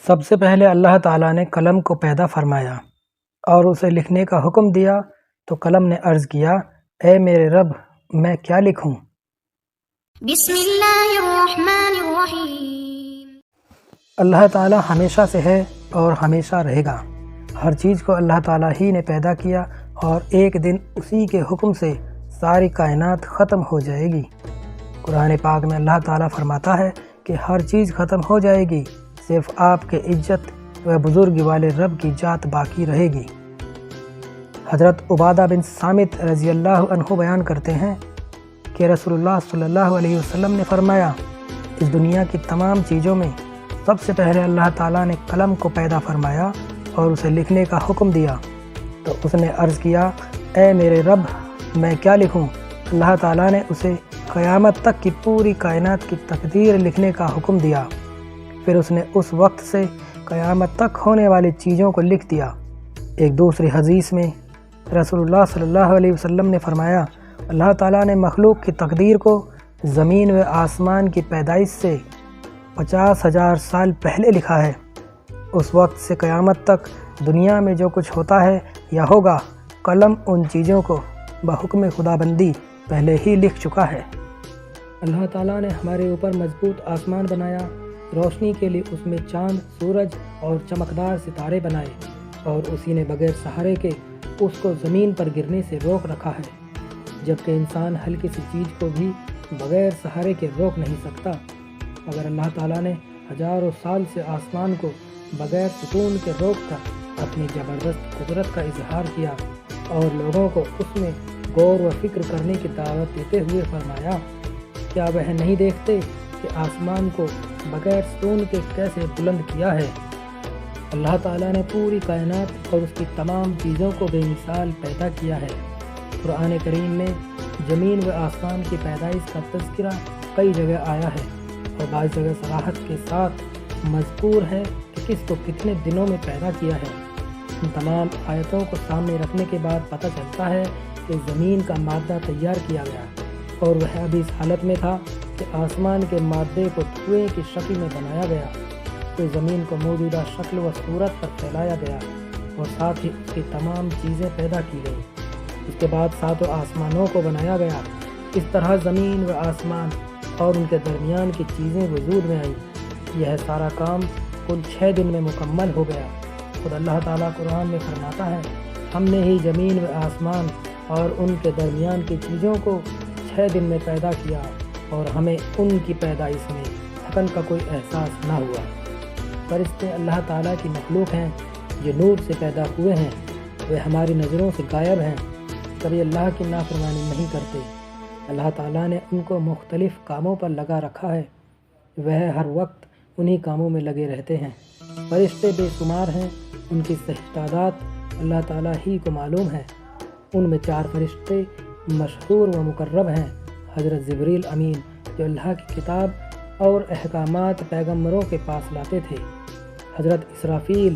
سب سے پہلے اللہ تعالیٰ نے قلم کو پیدا فرمایا اور اسے لکھنے کا حکم دیا تو قلم نے عرض کیا، اے میرے رب، میں کیا لکھوں؟ بسم اللہ الرحمن الرحیم۔ اللہ تعالیٰ ہمیشہ سے ہے اور ہمیشہ رہے گا۔ ہر چیز کو اللہ تعالیٰ ہی نے پیدا کیا اور ایک دن اسی کے حکم سے ساری کائنات ختم ہو جائے گی۔ قرآن پاک میں اللہ تعالیٰ فرماتا ہے کہ ہر چیز ختم ہو جائے گی، صرف آپ کے عزت و بزرگی والے رب کی ذات باقی رہے گی۔ حضرت عبادہ بن صامت رضی اللہ عنہ بیان کرتے ہیں کہ رسول اللہ صلی اللہ علیہ وسلم نے فرمایا، اس دنیا کی تمام چیزوں میں سب سے پہلے اللہ تعالیٰ نے قلم کو پیدا فرمایا اور اسے لکھنے کا حکم دیا تو اس نے عرض کیا، اے میرے رب، میں کیا لکھوں؟ اللہ تعالیٰ نے اسے قیامت تک کی پوری کائنات کی تقدیر لکھنے کا حکم دیا۔ پھر اس نے اس وقت سے قیامت تک ہونے والی چیزوں کو لکھ دیا۔ ایک دوسری حدیث میں رسول اللہ صلی اللہ علیہ وسلم نے فرمایا، اللہ تعالیٰ نے مخلوق کی تقدیر کو زمین و آسمان کی پیدائش سے 50,000 سال پہلے لکھا ہے۔ اس وقت سے قیامت تک دنیا میں جو کچھ ہوتا ہے یا ہوگا، قلم ان چیزوں کو بحکم خدا بندی پہلے ہی لکھ چکا ہے۔ اللہ تعالیٰ نے ہمارے اوپر مضبوط آسمان بنایا، روشنی کے لیے اس میں چاند، سورج اور چمکدار ستارے بنائے، اور اسی نے بغیر سہارے کے اس کو زمین پر گرنے سے روک رکھا ہے، جبکہ انسان ہلکی سی چیز کو بھی بغیر سہارے کے روک نہیں سکتا۔ اگر اللہ تعالیٰ نے ہزاروں سال سے آسمان کو بغیر سکون کے روک کر اپنی زبردست قدرت کا اظہار کیا اور لوگوں کو اس میں غور و فکر کرنے کی دعوت دیتے ہوئے فرمایا، کیا وہ نہیں دیکھتے کہ آسمان کو بغیر ستون کے کیسے بلند کیا ہے؟ اللہ تعالیٰ نے پوری کائنات اور اس کی تمام چیزوں کو بے مثال پیدا کیا ہے۔ قرآن کریم میں زمین و آسمان کی پیدائش کا تذکرہ کئی جگہ آیا ہے اور بعض جگہ صراحت کے ساتھ مذکور ہے کہ کس کو کتنے دنوں میں پیدا کیا ہے۔ ان تمام آیتوں کو سامنے رکھنے کے بعد پتہ چلتا ہے کہ زمین کا مادہ تیار کیا گیا اور وہ ابھی اس حالت میں تھا کہ آسمان کے مادے کو دھوئیں کی شکل میں بنایا گیا، تو زمین کو موجودہ شکل و صورت پر پھیلایا گیا اور ساتھ ہی اس کی تمام چیزیں پیدا کی گئیں۔ اس کے بعد ساتوں آسمانوں کو بنایا گیا۔ اس طرح زمین و آسمان اور ان کے درمیان کی چیزیں وجود میں آئیں۔ یہ سارا کام کل 6 دن میں مکمل ہو گیا۔ خود اللہ تعالیٰ قرآن میں فرماتا ہے، ہم نے ہی زمین و آسمان اور ان کے درمیان کی چیزوں کو 6 دن میں پیدا کیا اور ہمیں ان کی پیدائش میں تھکن کا کوئی احساس نہ ہوا۔ فرشتے اللہ تعالیٰ کی مخلوق ہیں، جو نور سے پیدا ہوئے ہیں، وہ ہماری نظروں سے غائب ہیں، کبھی اللہ کی نافرمانی نہیں کرتے۔ اللہ تعالیٰ نے ان کو مختلف کاموں پر لگا رکھا ہے، وہ ہر وقت انہی کاموں میں لگے رہتے ہیں۔ فرشتے بے شمار ہیں، ان کی صحیح تعداد اللہ تعالیٰ ہی کو معلوم ہے۔ ان میں 4 فرشتے مشہور و مقرب ہیں، حضرت جبریل امین، جو اللہ کی کتاب اور احکامات پیغمبروں کے پاس لاتے تھے، حضرت اسرافیل،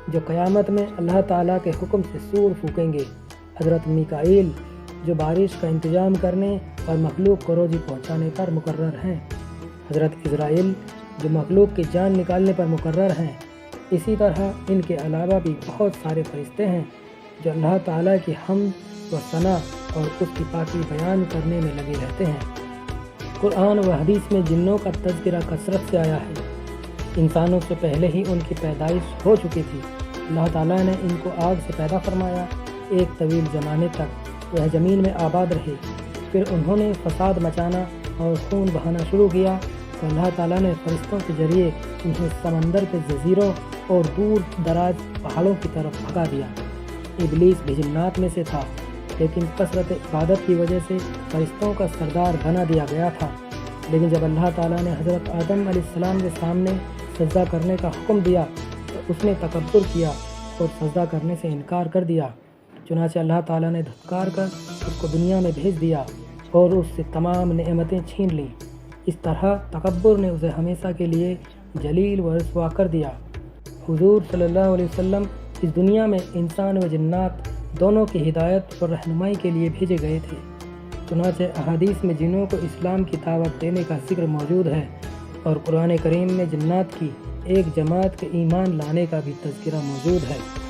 جو قیامت میں اللہ تعالیٰ کے حکم سے سور پھونکیں گے، حضرت میکائیل، جو بارش کا انتظام کرنے اور مخلوق کو روزی پہنچانے پر مقرر ہیں، حضرت عزرائیل، جو مخلوق کی جان نکالنے پر مقرر ہیں۔ اسی طرح ان کے علاوہ بھی بہت سارے فرشتے ہیں جو اللہ تعالیٰ کی حمد و ثنا اور اس کی پاکی بیان کرنے میں لگے رہتے ہیں۔ قرآن و حدیث میں جنوں کا تذکرہ کثرت سے آیا ہے۔ انسانوں سے پہلے ہی ان کی پیدائش ہو چکی تھی۔ اللہ تعالیٰ نے ان کو آگ سے پیدا فرمایا، ایک طویل زمانے تک وہ زمین میں آباد رہے۔ پھر انہوں نے فساد مچانا اور خون بہانا شروع کیا تو اللہ تعالیٰ نے فرشتوں کے ذریعے انہیں سمندر کے جزیروں اور دور دراز پہاڑوں کی طرف بھگا دیا۔ ابلیس بھی جنات میں سے تھا، لیکن کثرت عبادت کی وجہ سے فرشتوں کا سردار بنا دیا گیا تھا۔ لیکن جب اللہ تعالیٰ نے حضرت آدم علیہ السلام کے سامنے سجدہ کرنے کا حکم دیا تو اس نے تکبر کیا اور سجدہ کرنے سے انکار کر دیا۔ چنانچہ اللہ تعالیٰ نے دھتکار کر اس کو دنیا میں بھیج دیا اور اس سے تمام نعمتیں چھین لیں۔ اس طرح تکبر نے اسے ہمیشہ کے لیے ذلیل و رسوا کر دیا۔ حضور صلی اللہ علیہ وسلم اس دنیا میں انسان و جنات دونوں کی ہدایت اور رہنمائی کے لیے بھیجے گئے تھے۔ چنانچہ احادیث میں جنوں کو اسلام کی دعوت دینے کا ذکر موجود ہے اور قرآن کریم میں جنات کی ایک جماعت کے ایمان لانے کا بھی تذکرہ موجود ہے۔